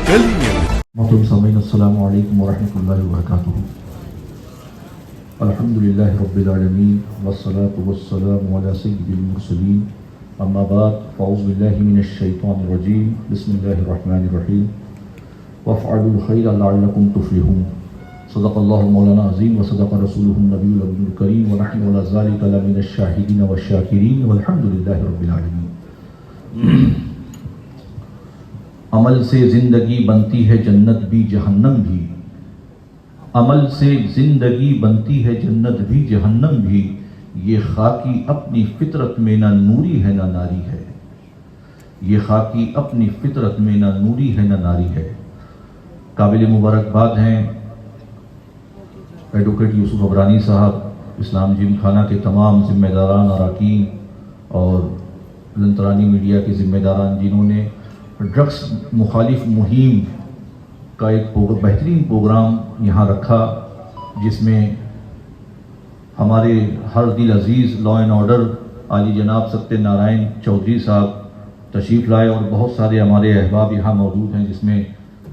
محترم سامعین السلام علیکم ورحمۃ اللہ وبرکاتہ. الحمدللہ رب العالمین والصلاة والسلام علی سید المرسلین. اما بعد فاعوذ باللہ من الشیطان الرجیم. بسم اللہ الرحمن الرحیم. وافعلوا الخیر لعلکم تفلحون. صدق اللہ مولانا عظیم وصدق رسولہ النبی الامین الکریم ونحن علی ذلک لمن الشاہدین والشاکرین والحمدللہ رب العالمین. عمل سے زندگی بنتی ہے جنت بھی جہنم بھی. عمل سے زندگی بنتی ہے جنت بھی جہنم بھی. یہ خاکی اپنی فطرت میں نہ نوری ہے نہ ناری ہے. یہ خاکی اپنی فطرت میں نہ نوری ہے نہ ناری ہے. قابل مبارکباد ہیں ایڈوکیٹ یوسف عبرانی صاحب، اسلام جم خانہ کے تمام ذمہ داران اراکین اور لنترانی میڈیا کے ذمہ داران، جنہوں نے ڈرگس مخالف مہم کا ایک بہترین پروگرام یہاں رکھا، جس میں ہمارے ہر دل عزیز لا اینڈ آرڈر عالی جناب ستیہ نارائن چودھری صاحب تشریف لائے، اور بہت سارے ہمارے احباب یہاں موجود ہیں، جس میں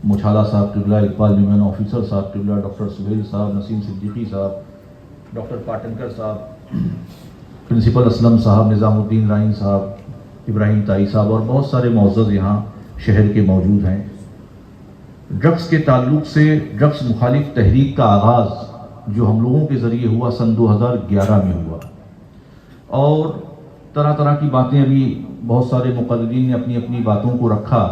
مچھالہ صاحب قبلہ، اقبال ویمن آفیسر صاحب قبلہ، ڈاکٹر سہیل صاحب، نسیم صدیقی صاحب، ڈاکٹر پاٹنکر صاحب، پرنسپل اسلم صاحب، نظام الدین رائن صاحب، ابراہیم تائی صاحب، اور بہت سارے معزز یہاں شہر کے موجود ہیں. ڈرگس کے تعلق سے ڈرگس مخالف تحریک کا آغاز جو ہم لوگوں کے ذریعے ہوا سن 2011 میں ہوا، اور طرح طرح کی باتیں ابھی بہت سارے مقررین نے اپنی اپنی باتوں کو رکھا.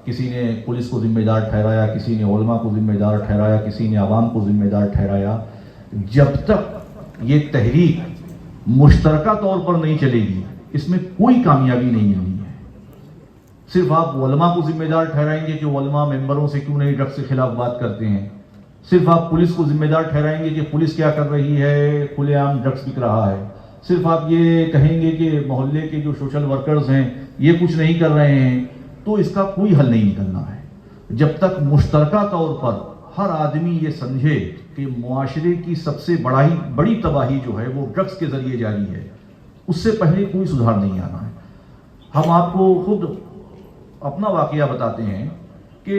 کسی نے پولیس کو ذمہ دار ٹھہرایا، کسی نے علماء کو ذمہ دار ٹھہرایا، کسی نے عوام کو ذمہ دار ٹھہرایا. جب تک یہ تحریک مشترکہ طور پر نہیں چلے گی، اس میں کوئی کامیابی نہیں ملنی ہے. صرف آپ علماء کو ذمہ دار ٹھہرائیں گے کہ علماء ممبروں سے کیوں نہیں ڈرگس کے خلاف بات کرتے ہیں. صرف آپ پولیس کو ذمہ دار ٹھہرائیں گے کہ پولیس کیا کر رہی ہے، کھلے عام ڈرگس بک رہا ہے. صرف آپ یہ کہیں گے کہ محلے کے جو سوشل ورکرز ہیں یہ کچھ نہیں کر رہے ہیں، تو اس کا کوئی حل نہیں نکلنا ہے. جب تک مشترکہ طور پر ہر آدمی یہ سمجھے کہ معاشرے کی سب سے بڑی تباہی جو ہے وہ ڈرگس کے ذریعے جاری ہے، اس سے پہلے کوئی سدھار نہیں آنا ہے. ہم آپ کو خود اپنا واقعہ بتاتے ہیں کہ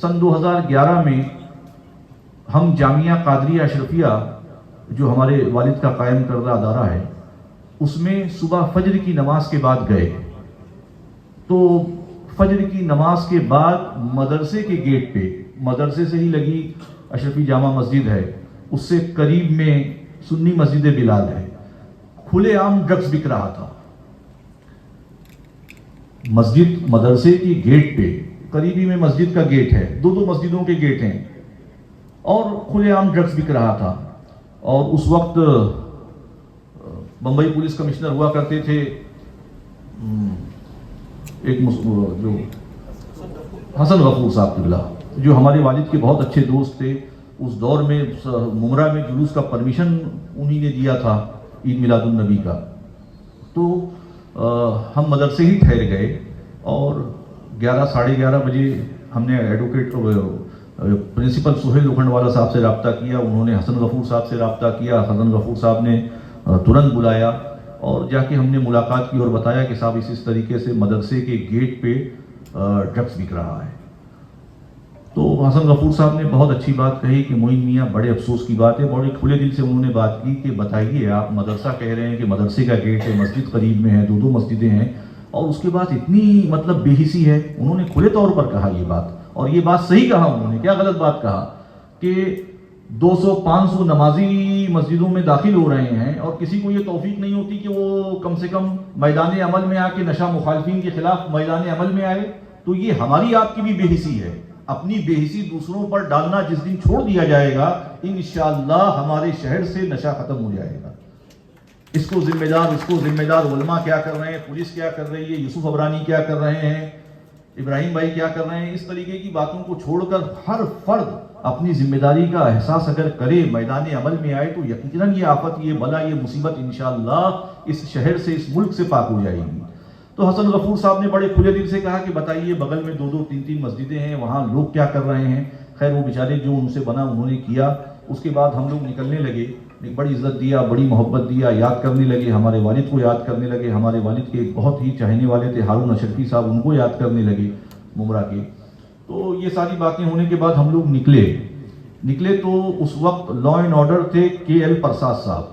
سن 2011 میں ہم جامعہ قادریہ اشرفیہ جو ہمارے والد کا قائم کردہ ادارہ ہے، اس میں صبح فجر کی نماز کے بعد گئے. تو فجر کی نماز کے بعد مدرسے کے گیٹ پہ، مدرسے سے ہی لگی اشرفی جامع مسجد ہے، اس سے قریب میں سنی مسجد بلال ہے، کھلے عام ڈرگس بک رہا تھا. مسجد مدرسے کی گیٹ پہ، قریبی میں مسجد کا گیٹ ہے، دو مسجدوں کے گیٹ ہیں، اور کھلے عام ڈرگس بک رہا تھا. اور اس وقت بمبئی پولیس کمشنر ہوا کرتے تھے ایک جو حسن غفور صاحب قبلہ، جو ہمارے والد کے بہت اچھے دوست تھے. اس دور میں ممرہ میں جلوس کا پرمیشن انہی نے دیا تھا، عید میلاد النبی کا. تو ہم مدرسے ہی ٹھہر گئے، اور 11 ساڑھے 11 بجے ہم نے ایڈوکیٹ پرنسپل سہیل لوکھنڈوالا صاحب سے رابطہ کیا. انہوں نے حسن غفور صاحب سے رابطہ کیا. حسن غفور صاحب نے ترنت بلایا، اور جا کے ہم نے ملاقات کی اور بتایا کہ صاحب اس طریقے سے مدرسے کے گیٹ پہ ڈرگس بک رہا ہے. تو حسن غفور صاحب نے بہت اچھی بات کہی کہ معین میاں بڑے افسوس کی بات ہے. بڑے کھلے دل سے انہوں نے بات کی کہ بتائیے، آپ مدرسہ کہہ رہے ہیں کہ مدرسے کا گیٹ ہے، مسجد قریب میں ہے، دو مسجدیں ہیں، اور اس کے بعد اتنی بے حسی ہے. انہوں نے کھلے طور پر کہا یہ بات، اور یہ بات صحیح کہا. انہوں نے کیا غلط بات کہا کہ 200-500 نمازی مسجدوں میں داخل ہو رہے ہیں، اور کسی کو یہ توفیق نہیں ہوتی کہ وہ کم سے کم میدان عمل میں آ کے نشہ مخالفین کے خلاف میدان عمل میں آئے. تو یہ ہماری آپ کی بھی بے حسی ہے. اپنی بے حسی دوسروں پر ڈالنا جس دن چھوڑ دیا جائے گا، انشاءاللہ ہمارے شہر سے نشہ ختم ہو جائے گا. اس کو ذمہ دار علماء کیا کر رہے ہیں، پولیس کیا کر رہی ہے، یوسف عبرانی کیا کر رہے ہیں، ابراہیم بھائی کیا کر رہے ہیں. اس طریقے کی باتوں کو چھوڑ کر ہر فرد اپنی ذمہ داری کا احساس اگر کرے، میدان عمل میں آئے، تو یقیناً یہ آفت، یہ بلا، یہ مصیبت انشاءاللہ اس شہر سے، اس ملک سے پاک ہو جائے گی. تو حسن غفور صاحب نے بڑے کھلے دل سے کہا کہ بتائیے، بغل میں 2-3 مسجدیں ہیں، وہاں لوگ کیا کر رہے ہیں. خیر وہ بیچارے جو ان سے بنا انہوں نے کیا. اس کے بعد ہم لوگ نکلنے لگے، بڑی عزت دیا، بڑی محبت دیا، یاد کرنے لگے، ہمارے والد کو یاد کرنے لگے. ہمارے والد کے ایک بہت ہی چاہنے والے تھے ہارون اشرفی صاحب، ان کو یاد کرنے لگے ممرہ کے. تو یہ ساری باتیں ہونے کے بعد ہم لوگ نکلے تو اس وقت لا اینڈ آرڈر تھے کے ایل پرساد صاحب.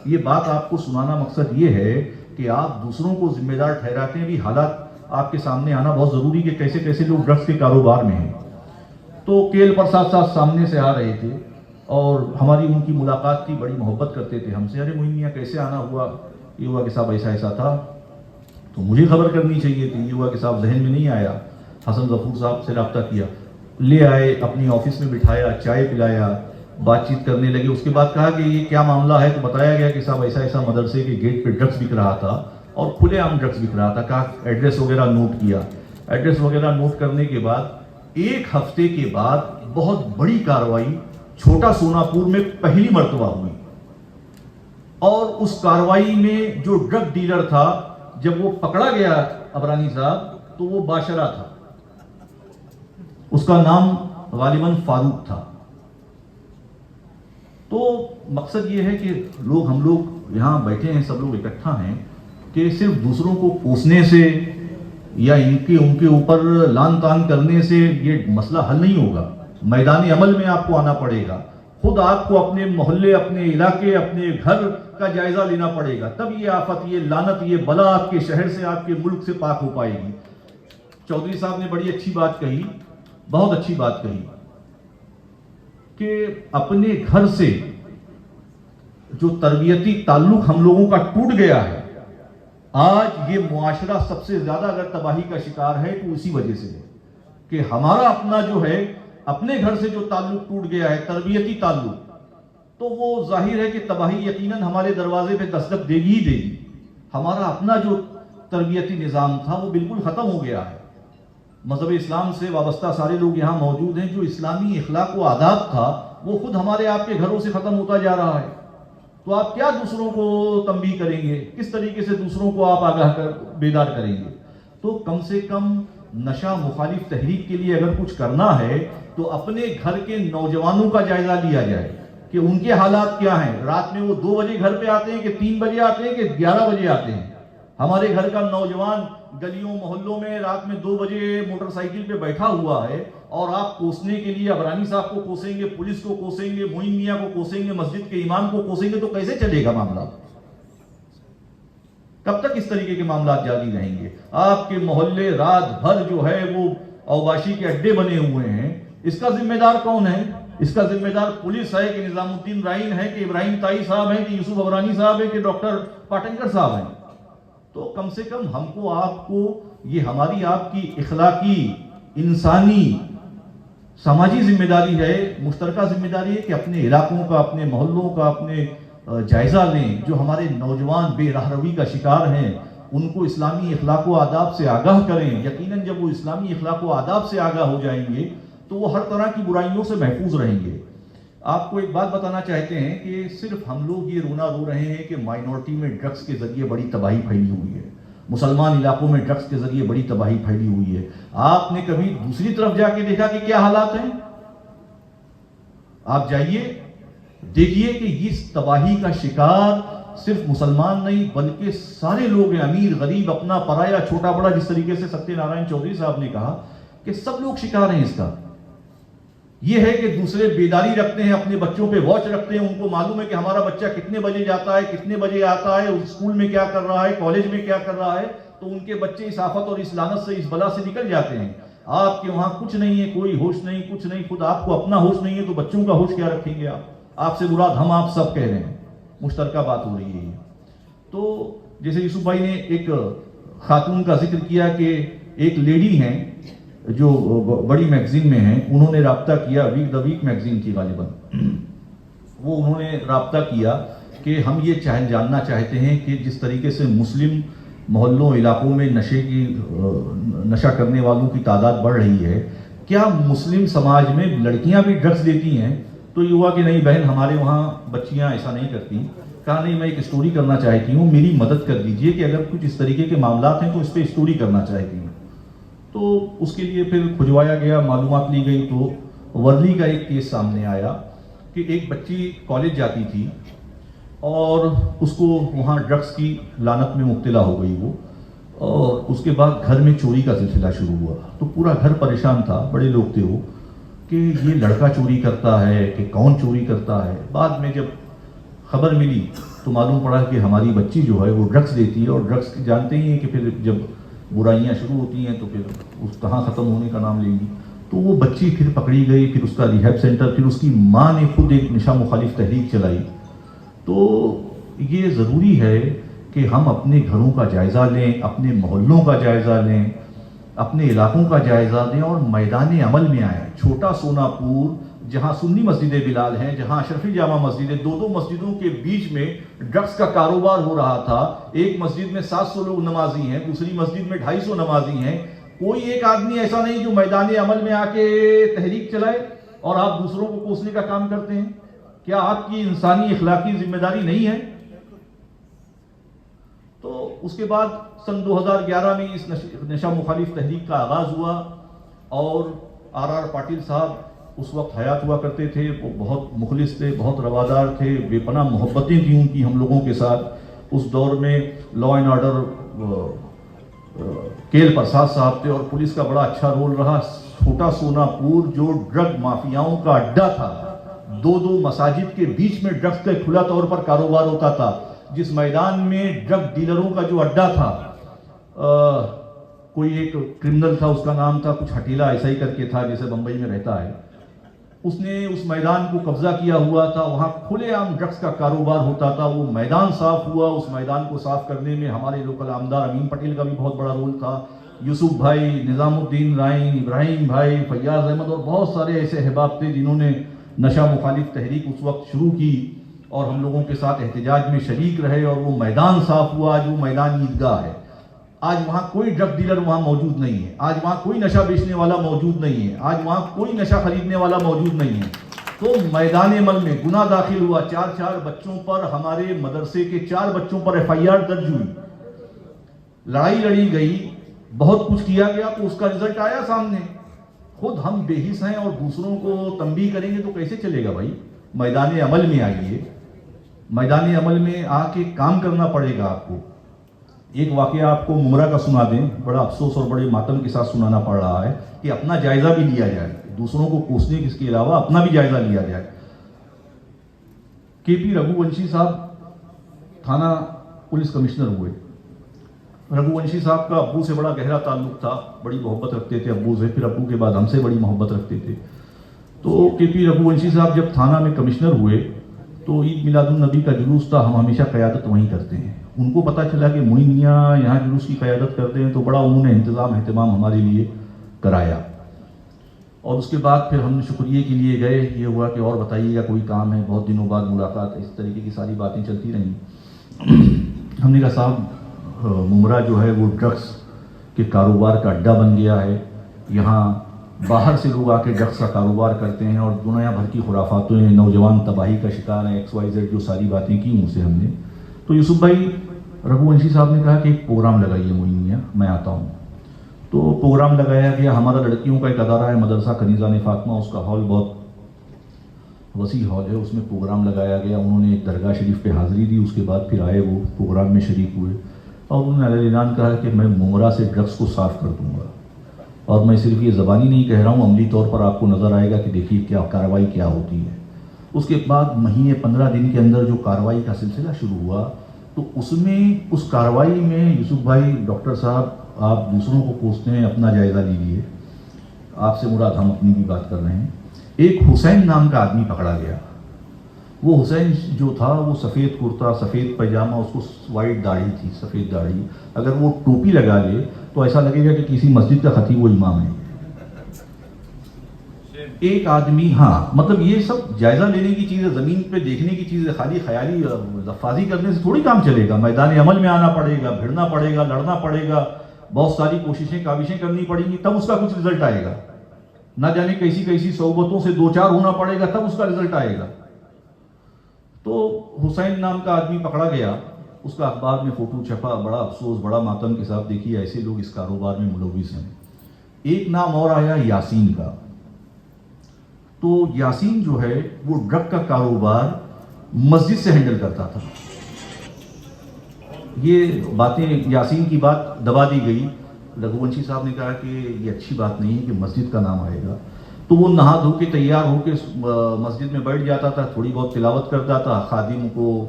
یہ بات آپ کو سنانا مقصد یہ ہے کہ آپ دوسروں کو ذمہ دار ٹھہراتے ہیں، بھی حالات آپ کے سامنے آنا بہت ضروری کہ کیسے کیسے لوگ ڈرگس کے کاروبار میں ہیں. تو کے ایل پرساد صاحب سامنے سے آ رہے تھے اور ہماری ان کی ملاقات تھی، بڑی محبت کرتے تھے ہم سے. ارے معین میاں کیسے آنا ہوا؟ یہ ہوا کہ صاحب ایسا تھا. تو مجھے خبر کرنی چاہیے تھی. یہ ہوا کہ صاحب ذہن میں نہیں آیا. حسن غفور صاحب سے رابطہ کیا، لے آئے، اپنی آفس میں بٹھایا، چائے پلایا، بات چیت کرنے لگے. اس کے بعد کہا کہ یہ کیا معاملہ ہے؟ تو بتایا گیا کہ صاحب ایسا مدرسے کے گیٹ پہ ڈرگس بک رہا تھا اور کھلے عام ڈرگس بک رہا تھا. کہا ایڈریس وغیرہ نوٹ کیا. ایڈریس وغیرہ نوٹ کرنے کے بعد 1 ہفتے کے بعد بہت بڑی کارروائی چھوٹا سوناپور میں پہلی مرتبہ ہوئی. اور اس کارروائی میں جو ڈرگ ڈیلر تھا، جب وہ پکڑا گیا عبرانی صاحب، تو وہ باشرہ تھا. اس کا نام غالباً فاروق تھا. تو مقصد یہ ہے کہ ہم لوگ یہاں بیٹھے ہیں، سب لوگ اکٹھا ہیں، کہ صرف دوسروں کو کوسنے سے یا ان کے اوپر لان تان کرنے سے یہ مسئلہ حل نہیں ہوگا. میدان عمل میں آپ کو آنا پڑے گا. خود آپ کو اپنے محلے، اپنے علاقے، اپنے گھر کا جائزہ لینا پڑے گا. تب یہ آفت، یہ لعنت، یہ بلا آپ کے شہر سے، آپ کے ملک سے پاک ہو پائے گی. چودھری صاحب نے بڑی اچھی بات کہی، بہت اچھی بات کہی، کہ اپنے گھر سے جو تربیتی تعلق ہم لوگوں کا ٹوٹ گیا ہے، آج یہ معاشرہ سب سے زیادہ اگر تباہی کا شکار ہے تو اسی وجہ سے ہے کہ ہمارا اپنا جو ہے، اپنے گھر سے جو تعلق ٹوٹ گیا ہے، تربیتی تعلق، تو وہ ظاہر ہے کہ تباہی یقیناً ہمارے دروازے پہ دستک دے گی. ہمارا اپنا جو تربیتی نظام تھا وہ بالکل ختم ہو گیا ہے. مذہب اسلام سے وابستہ سارے لوگ یہاں موجود ہیں. جو اسلامی اخلاق و آداب تھا وہ خود ہمارے آپ کے گھروں سے ختم ہوتا جا رہا ہے. تو آپ کیا دوسروں کو تنبیہ کریں گے؟ کس طریقے سے دوسروں کو آپ بیدار کریں گے؟ تو کم سے کم نشہ مخالف تحریک کے لیے اگر کچھ کرنا ہے تو اپنے گھر کے نوجوانوں کا جائزہ لیا جائے کہ ان کے حالات کیا ہیں. رات میں وہ 2 بجے گھر پہ آتے ہیں کہ 3 بجے آتے ہیں کہ 11 بجے آتے ہیں. ہمارے گھر کا نوجوان گلیوں محلوں میں رات میں 2 بجے موٹر سائیکل پہ بیٹھا ہوا ہے، اور آپ کوسنے کے لیے عبرانی صاحب کو کوسیں گے، پولیس کو کوسیں گے، معین میاں کو کوسیں گے، مسجد کے امام کو کوسیں گے، تو کیسے چلے گا معاملہ؟ کب تک اس طریقے کے معاملات جاری رہیں گے؟ آپ کے محلے رات بھر جو ہے وہ اوباشی کے اڈے بنے ہوئے ہیں. اس کا ذمہ دار کون ہے؟ اس کا ذمہ دار پولیس ہے کہ نظام الدین رائن ہے کہ ابراہیم تائی صاحب ہیں کہ یوسف عبرانی صاحب ہیں کہ ڈاکٹر پاٹنکر صاحب ہیں؟ تو کم سے کم ہم کو، آپ کو، یہ ہماری آپ کی اخلاقی، انسانی، سماجی ذمہ داری ہے، مشترکہ ذمہ داری ہے کہ اپنے علاقوں کا، اپنے محلوں کا، اپنے جائزہ لیں. جو ہمارے نوجوان بے راہروی کا شکار ہیں ان کو اسلامی اخلاق و آداب سے آگاہ کریں. یقیناً جب وہ اسلامی اخلاق و آداب سے آگاہ ہو جائیں گے تو وہ ہر طرح کی برائیوں سے محفوظ رہیں گے. آپ کو ایک بات بتانا چاہتے ہیں کہ صرف ہم لوگ یہ رونا رو رہے ہیں کہ مائنورٹی میں ڈرگس کے ذریعے بڑی تباہی پھیلی ہوئی ہے، مسلمان علاقوں میں ڈرگس کے ذریعے بڑی تباہی پھیلی ہوئی ہے. آپ نے کبھی دوسری طرف جا کے دیکھا کہ کیا حالات ہیں؟ آپ جائیے دیکھیے کہ اس تباہی کا شکار صرف مسلمان نہیں بلکہ سارے لوگ ہیں. امیر غریب، اپنا پرایا، چھوٹا بڑا، جس طریقے سے ستیہ نارائن چودھری صاحب نے کہا کہ سب لوگ شکار ہیں اس کا. یہ ہے کہ دوسرے بیداری رکھتے ہیں، اپنے بچوں پہ واچ رکھتے ہیں، ان کو معلوم ہے کہ ہمارا بچہ کتنے بجے جاتا ہے، کتنے بجے آتا ہے، اسکول میں کیا کر رہا ہے، کالج میں کیا کر رہا ہے. تو ان کے بچے اس آفت اور اس لعنت سے، اس بلا سے نکل جاتے ہیں. آپ کے وہاں کچھ نہیں ہے، کوئی ہوش نہیں، کچھ نہیں. خود آپ کو اپنا ہوش نہیں ہے تو بچوں کا ہوش کیا رکھیں گے آپ سے مراد ہم آپ سب کہہ رہے ہیں. مشترکہ بات ہو رہی ہے. تو جیسے یوسف بھائی نے ایک خاتون کا ذکر کیا کہ ایک لیڈی ہیں جو بڑی میگزین میں ہیں، انہوں نے رابطہ کیا، دا ویک میگزین کی غالباً، وہ انہوں نے رابطہ کیا کہ ہم یہ جاننا چاہتے ہیں کہ جس طریقے سے مسلم محلوں علاقوں میں نشہ کرنے والوں کی تعداد بڑھ رہی ہے، کیا مسلم سماج میں لڑکیاں بھی ڈرگس لیتی ہیں؟ تو یہ ہوا کہ نہیں بہن، ہمارے وہاں بچیاں ایسا نہیں کرتی. کہا نہیں، میں ایک اسٹوری کرنا چاہتی ہوں، میری مدد کر دیجئے کہ اگر کچھ اس طریقے کے معاملات ہیں تو اس پہ اسٹوری کرنا چاہتی ہوں. تو اس کے لیے پھر کھجوایا گیا، معلومات لی گئی. تو ورلی کا ایک کیس سامنے آیا کہ ایک بچی کالج جاتی تھی اور اس کو وہاں ڈرگس کی لعنت میں مبتلا ہو گئی. اور اس کے بعد گھر میں چوری کا سلسلہ شروع ہوا. تو پورا گھر پریشان تھا, بڑے لوگ تھے وہ, کہ یہ لڑکا چوری کرتا ہے کہ کون چوری کرتا ہے. بعد میں جب خبر ملی تو معلوم پڑا کہ ہماری بچی جو ہے وہ ڈرگس دیتی ہے, اور ڈرگس جانتے ہی ہیں کہ پھر جب برائیاں شروع ہوتی ہیں تو پھر اس کہاں ختم ہونے کا نام لیں گی. تو وہ بچی پھر پکڑی گئی, پھر اس کا ریہیب سینٹر, پھر اس کی ماں نے خود ایک نشہ مخالف تحریک چلائی. تو یہ ضروری ہے کہ ہم اپنے گھروں کا جائزہ لیں, اپنے محلوں کا جائزہ لیں, اپنے علاقوں کا جائزہ دیں اور میدان عمل میں آئیں. چھوٹا سونا پور جہاں سنی مسجد بلال ہیں, جہاں اشرفی جامع مسجد ہے, دو مسجدوں کے بیچ میں ڈرگس کا کاروبار ہو رہا تھا. ایک مسجد میں 700 لوگ نمازی ہیں, دوسری مسجد میں 250 نمازی ہیں. کوئی ایک آدمی ایسا نہیں جو میدان عمل میں آ کے تحریک چلائے اور آپ دوسروں کو کوسنے کا کام کرتے ہیں. کیا آپ کی انسانی اخلاقی ذمہ داری نہیں ہے؟ تو اس کے بعد سن 2011 میں اس نشہ مخالف تحریک کا آغاز ہوا, اور آر پاٹل صاحب اس وقت حیات ہوا کرتے تھے. وہ بہت مخلص تھے, بہت روادار تھے, بے پناہ محبتیں تھیں ان کی ہم لوگوں کے ساتھ. اس دور میں لا اینڈ آرڈر کیل پرساد صاحب تھے, اور پولیس کا بڑا اچھا رول رہا. چھوٹا سونا پور جو ڈرگ مافیاؤں کا اڈا تھا, دو مساجد کے بیچ میں ڈرگس کا کھلا طور پر کاروبار ہوتا تھا. جس میدان میں ڈرگ ڈیلروں کا جو اڈا تھا, کوئی ایک کرمنل تھا, اس کا نام تھا کچھ ہٹیلا ایسا ہی کر کے تھا, جیسے بمبئی میں رہتا ہے, اس نے اس میدان کو قبضہ کیا ہوا تھا. وہاں کھلے عام ڈرگس کا کاروبار ہوتا تھا. وہ میدان صاف ہوا. اس میدان کو صاف کرنے میں ہمارے لوکل آمدار امین پٹیل کا بھی بہت بڑا رول تھا, یوسف بھائی, نظام الدین رائن, ابراہیم بھائی, فیاض احمد, اور بہت سارے ایسے احباب تھے جنہوں نے نشہ مخالف تحریک اس وقت شروع کی اور ہم لوگوں کے ساتھ احتجاج میں شریک رہے, اور وہ میدان صاف ہوا. جو میدان عیدگاہ ہے, آج وہاں کوئی ڈرگ ڈیلر وہاں موجود نہیں ہے, آج وہاں کوئی نشہ بیچنے والا موجود نہیں ہے, آج وہاں کوئی نشہ خریدنے والا موجود نہیں ہے. تو میدان عمل میں گناہ داخل ہوا. 4 بچوں پر, ہمارے مدرسے کے 4 بچوں پر FIR درج ہوئی. لڑائی لڑی گئی, بہت کچھ کیا گیا, تو اس کا رزلٹ آیا سامنے. خود ہم بے حس ہیں اور دوسروں کو تنبیہ کریں گے تو کیسے چلے گا بھائی؟ میدان عمل میں آئیے, میدان عمل میں آ کے کام کرنا پڑے گا آپ کو. ایک واقعہ آپ کو ممرا کا سنا دیں, بڑا افسوس اور بڑے ماتم کے ساتھ سنانا پڑ رہا ہے, کہ اپنا جائزہ بھی لیا جائے, دوسروں کو کوسنے کے علاوہ اپنا بھی جائزہ لیا جائے. KP رگھوونشی صاحب تھانہ پولیس کمشنر ہوئے. رگھوونشی صاحب کا ابو سے بڑا گہرا تعلق تھا, بڑی محبت رکھتے تھے ابو سے, پھر ابو کے بعد ہم سے بڑی محبت رکھتے تھے. تو KP رگھوونشی صاحب جب تھانہ میں کمشنر ہوئے تو عید میلاد النبی کا جلوس تھا, ہم ہمیشہ قیادت وہیں کرتے ہیں. ان کو پتہ چلا کہ معین میاں یہاں جلوس کی قیادت کرتے ہیں, تو بڑا انہوں نے اہتمام ہمارے لیے کرایا. اور اس کے بعد پھر ہم شکریہ کے لیے گئے. یہ ہوا کہ اور بتائیے گا کوئی کام ہے, بہت دنوں بعد ملاقات, اس طریقے کی ساری باتیں چلتی رہیں. ہم نے کہا صاحب ممرا جو ہے وہ ڈرگس کے کاروبار کا اڈا بن گیا ہے. یہاں باہر سے لوگ آ کے ڈرگس کا کاروبار کرتے ہیں اور دنیا بھر کی خرافاتوں ہیں, نوجوان تباہی کا شکار ہیں, XYZ جو ساری باتیں کی ان سے ہم نے. تو یوسف بھائی رگھوونشی صاحب نے کہا کہ ایک پروگرام لگائیے معین میاں, میں آتا ہوں. تو پروگرام لگایا گیا. ہمارا لڑکیوں کا ایک ادارہ ہے مدرسہ کنیزہ نے فاطمہ, اس کا ہال بہت وسیع ہال ہے, اس میں پروگرام لگایا گیا. انہوں نے ایک درگاہ شریف پہ حاضری دی, اس کے بعد پھر آئے, وہ پروگرام میں شریک ہوئے, اور انہوں نے اعلان کہا کہ میں ممرا سے ڈرگس کو صاف کر دوں گا. اور میں صرف یہ زبانی نہیں کہہ رہا ہوں, عملی طور پر آپ کو نظر آئے گا کہ دیکھیے کیا کارروائی کیا ہوتی ہے. اس کے بعد مہینے 15 دن کے اندر جو کارروائی کا سلسلہ شروع ہوا, تو اس میں اس کارروائی میں یوسف بھائی, ڈاکٹر صاحب آپ دوسروں کو کوستے ہیں, اپنا جائزہ لیجیے. آپ سے مراد ہم اپنی بھی بات کر رہے ہیں. ایک حسین نام کا آدمی پکڑا گیا. وہ حسین جو تھا وہ سفید کرتا, سفید پیجامہ, اس کو وائٹ داڑھی تھی, سفید داڑھی. اگر وہ ٹوپی لگا لے تو ایسا لگے گا کہ کسی مسجد کا خطیب و امام ہے. ایک آدمی, ہاں مطلب یہ سب جائزہ لینے کی چیز ہے, زمین پہ دیکھنے کی چیز ہے. خالی خیالی لفاظی کرنے سے تھوڑی کام چلے گا. میدان عمل میں آنا پڑے گا, بھیڑنا پڑے گا, لڑنا پڑے گا, بہت ساری کوششیں کاوشیں کرنی پڑیں گی, تب اس کا کچھ رزلٹ آئے گا. نہ جانے کیسی کیسی صحبتوں سے 2-4 ہونا پڑے گا, تب اس کا رزلٹ آئے گا. تو حسین نام کا آدمی پکڑا گیا, اس کا اخبار میں فوٹو چھپا. بڑا افسوس, بڑا ماتم کے ساتھ دیکھیے ایسے لوگ اس کاروبار میں ملوث ہیں. ایک نام اور آیا یاسین کا. تو یاسین جو ہے وہ ڈرگ کا کاروبار مسجد سے ہینڈل کرتا تھا. یہ باتیں یاسین کی بات دبا دی گئی. رگھوونشی صاحب نے کہا کہ یہ اچھی بات نہیں ہے کہ مسجد کا نام آئے گا. تو وہ نہا دھو کے تیار ہو کے مسجد میں بیٹھ جاتا تھا, تھوڑی بہت تلاوت کرتا تھا, خادم کو,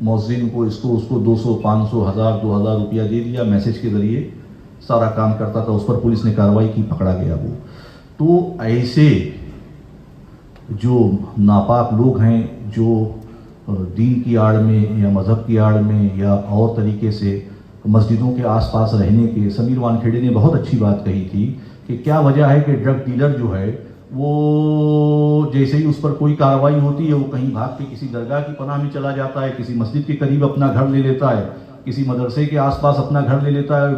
مؤذن کو, اس کو 200 500 1000 2000 روپیہ دے دیا, میسج کے ذریعے سارا کام کرتا تھا. اس پر پولیس نے کارروائی کی, پکڑا گیا وہ. تو ایسے جو ناپاک لوگ ہیں جو دین کی آڑ میں یا مذہب کی آڑ میں یا اور طریقے سے مسجدوں کے آس پاس رہنے کے, سمیر وانکھیڑے نے بہت اچھی بات کہی تھی کہ کیا وجہ ہے کہ ڈرگ ڈیلر جو ہے وہ جیسے ہی اس پر کوئی کارروائی ہوتی ہے وہ کہیں بھاگ کے کسی درگاہ کی پناہ میں چلا جاتا ہے, کسی مسجد کے قریب اپنا گھر لے لیتا ہے, کسی مدرسے کے آس پاس اپنا گھر لے لیتا ہے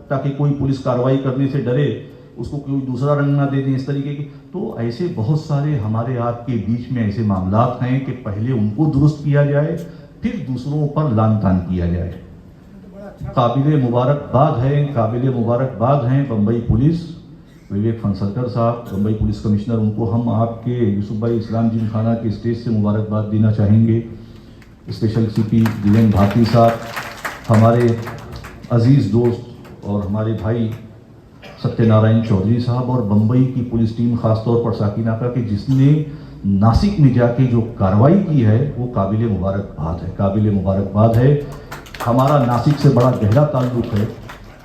تاکہ کوئی پولیس کارروائی کرنے سے ڈرے, اس کو کوئی دوسرا رنگ نہ دے دیں, اس طریقے کی. تو ایسے بہت سارے ہمارے آپ کے بیچ میں ایسے معاملات ہیں کہ پہلے ان کو درست کیا جائے, پھر دوسروں پر لان تان کیا جائے. قابل مبارکباد ہیں بمبئی پولیس, وویک فنسلکر صاحب, بمبئی پولیس کمشنر, ان کو ہم آپ کے یوسف بھائی اسلام جم خانہ کے اسٹیج سے مبارکباد دینا چاہیں گے. اسپیشل سی پی دلین بھارتی صاحب, ہمارے عزیز دوست اور ہمارے بھائی ستیہ نارائن چودھری صاحب, اور بمبئی کی پولیس ٹیم خاص طور پر ساکینہ کا کہ جس نے ناسک میں جا کے جو کارروائی کی ہے وہ قابل مبارکباد ہے. ہمارا ناسک سے بڑا گہرا تعلق ہے,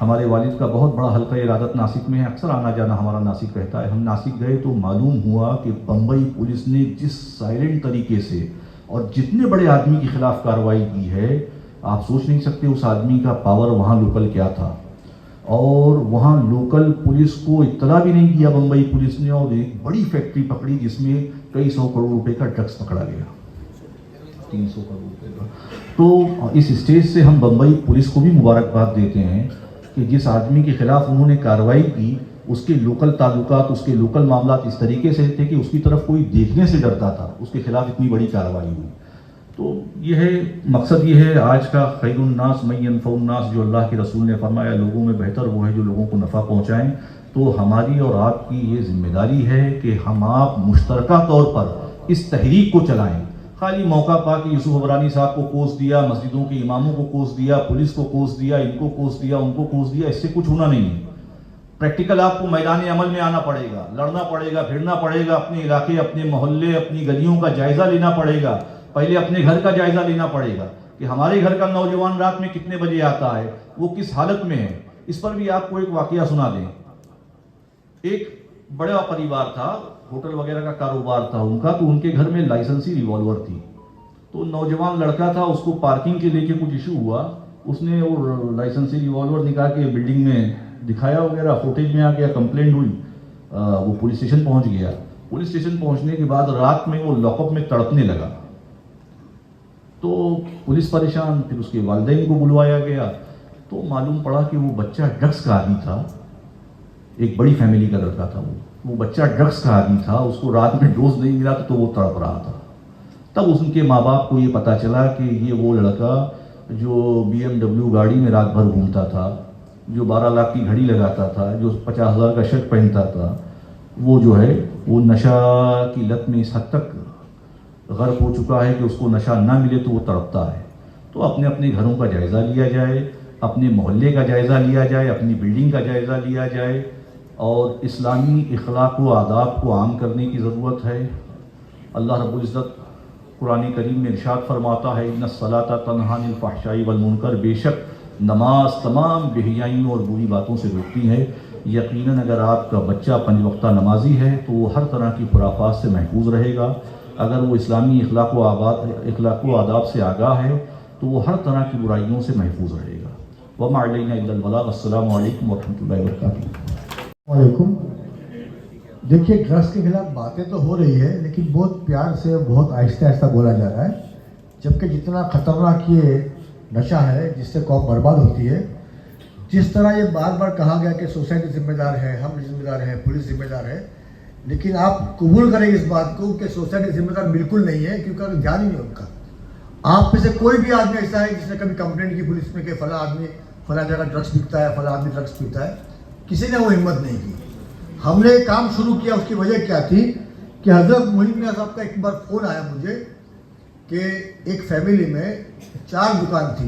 ہمارے والد کا بہت بڑا حلقہ ارادت ناسک میں ہے, اکثر آنا جانا ہمارا ناسک رہتا ہے. ہم ناسک گئے تو معلوم ہوا کہ بمبئی پولیس نے جس سائلنٹ طریقے سے اور جتنے بڑے آدمی کے خلاف کارروائی کی ہے, آپ سوچ نہیں سکتے اس آدمی کا پاور وہاں لوکل کیا تھا. اور وہاں لوکل پولیس کو اطلاع بھی نہیں کیا بمبئی پولیس نے, اور ایک بڑی فیکٹری پکڑی جس میں کئی 100 کروڑ روپے کا ڈرگس پکڑا گیا, 300 کروڑ روپے کا. تو اس اسٹیج سے ہم بمبئی پولیس کو بھی مبارکباد دیتے ہیں کہ جس آدمی کے خلاف انہوں نے کارروائی کی اس کے لوکل تعلقات, اس کے لوکل معاملات اس طریقے سے تھے کہ اس کی طرف کوئی دیکھنے سے ڈرتا تھا, اس کے خلاف اتنی بڑی کارروائی ہوئی. تو یہ ہے مقصد, یہ ہے آج کا خیر الناس من ینفع الناس, جو اللہ کے رسول نے فرمایا لوگوں میں بہتر وہ ہے جو لوگوں کو نفع پہنچائیں. تو ہماری اور آپ کی یہ ذمہ داری ہے کہ ہم آپ مشترکہ طور پر اس تحریک کو چلائیں. خالی موقع پا کے یوسف عبرانی صاحب کو کوس دیا, مسجدوں کے اماموں کو کوس دیا, پولیس کو کوس دیا, ان کو کوس دیا, ان کو کوس دیا, اس سے کچھ ہونا نہیں ہے. پریکٹیکل آپ کو میدان عمل میں آنا پڑے گا, لڑنا پڑے گا, پھرنا پڑے گا, اپنے علاقے, اپنے محلے, اپنی گلیوں کا جائزہ لینا پڑے گا. پہلے اپنے گھر کا جائزہ لینا پڑے گا کہ ہمارے گھر کا نوجوان رات میں کتنے بجے آتا ہے, وہ کس حالت میں ہے. اس پر بھی آپ کو ایک واقعہ سنا دیں. ایک بڑا پریوار تھا, ہوٹل وغیرہ کا کاروبار تھا ان کا, تو ان کے گھر میں لائسنسی ریوالور تھی. تو نوجوان لڑکا تھا, اس کو پارکنگ کے لے کے کچھ ایشو ہوا, اس نے وہ لائسنسی ریوالور نکال کے بلڈنگ میں دکھایا وغیرہ, فوٹیج میں آ گیا, کمپلینٹ ہوئی, وہ پولیس اسٹیشن پہنچ گیا. پولیس اسٹیشن پہنچنے کے بعد رات میں وہ لاک اپ میں تڑپنے لگا. تو پولیس پریشان, پھر اس کے والدین کو بلوایا گیا. تو معلوم پڑا کہ وہ بچہ ڈرگس کا عادی تھا, ایک بڑی فیملی کا لڑکا تھا. وہ بچہ ڈرگس کا عادی تھا, اس کو رات میں ڈوز نہیں ملا تو وہ تڑپ رہا تھا. تب ان کے ماں باپ کو یہ پتا چلا کہ یہ وہ لڑکا جو BMW گاڑی میں رات بھر گھومتا تھا, جو 12 لاکھ کی گھڑی لگاتا تھا, جو 50,000 کا شرٹ پہنتا تھا, وہ جو ہے وہ نشہ کی لت میں اس حد تک غرق ہو چکا ہے کہ اس کو نشہ نہ ملے تو وہ تڑپتا ہے. تو اپنے اپنے گھروں کا جائزہ لیا جائے, اپنے محلے کا جائزہ لیا جائے, اپنی بلڈنگ کا جائزہ لیا جائے, اور اسلامی اخلاق و آداب کو عام کرنے کی ضرورت ہے. اللہ رب العزت قرآن کریم میں ارشاد فرماتا ہے, ان الصلاۃ تنہی عن الفحشاء والمنکر, بے شک نماز تمام بے حیائیوں اور بری باتوں سے روکتی ہے. یقیناً اگر آپ کا بچہ 5 وقتہ نمازی ہے تو وہ ہر طرح کی خرافات سے محفوظ رہے گا. اگر وہ اسلامی اخلاق و آداب سے آگاہ ہے تو وہ ہر طرح کی برائیوں سے محفوظ رہے گا. وما علینا الا البلاغ. السلام علیکم ورحمۃ اللہ وبرکاتہ. وعلیکم. دیکھیے, ڈرگس کے خلاف باتیں تو ہو رہی ہے لیکن بہت پیار سے, بہت آہستہ آہستہ بولا جا رہا ہے, جبکہ جتنا خطرناک یہ نشہ ہے جس سے قوم برباد ہوتی ہے. جس طرح یہ بار بار کہا گیا کہ سوسائٹی ذمہ دار ہے, ہم ذمہ دار ہیں, پولیس ذمہ دار ہے, لیکن آپ قبول کریں اس بات کو کہ سوسائٹی ذمہ دار بالکل نہیں ہے, کیونکہ دھیان ہی نہیں ان کا. آپ میں سے کوئی بھی آدمی ایسا ہے جس نے کبھی کمپلینٹ کی پولیس میں کہ فلاں آدمی فلاں جگہ ڈرگس بکتا ہے, فلاں آدمی ڈرگس پیتا ہے؟ کسی نے وہ ہمت نہیں کی. ہم نے کام شروع کیا, اس کی وجہ کیا تھی کہ حضرت محی میاں صاحب کا ایک بار فون آیا مجھے کہ ایک فیملی میں 4 دکان تھی,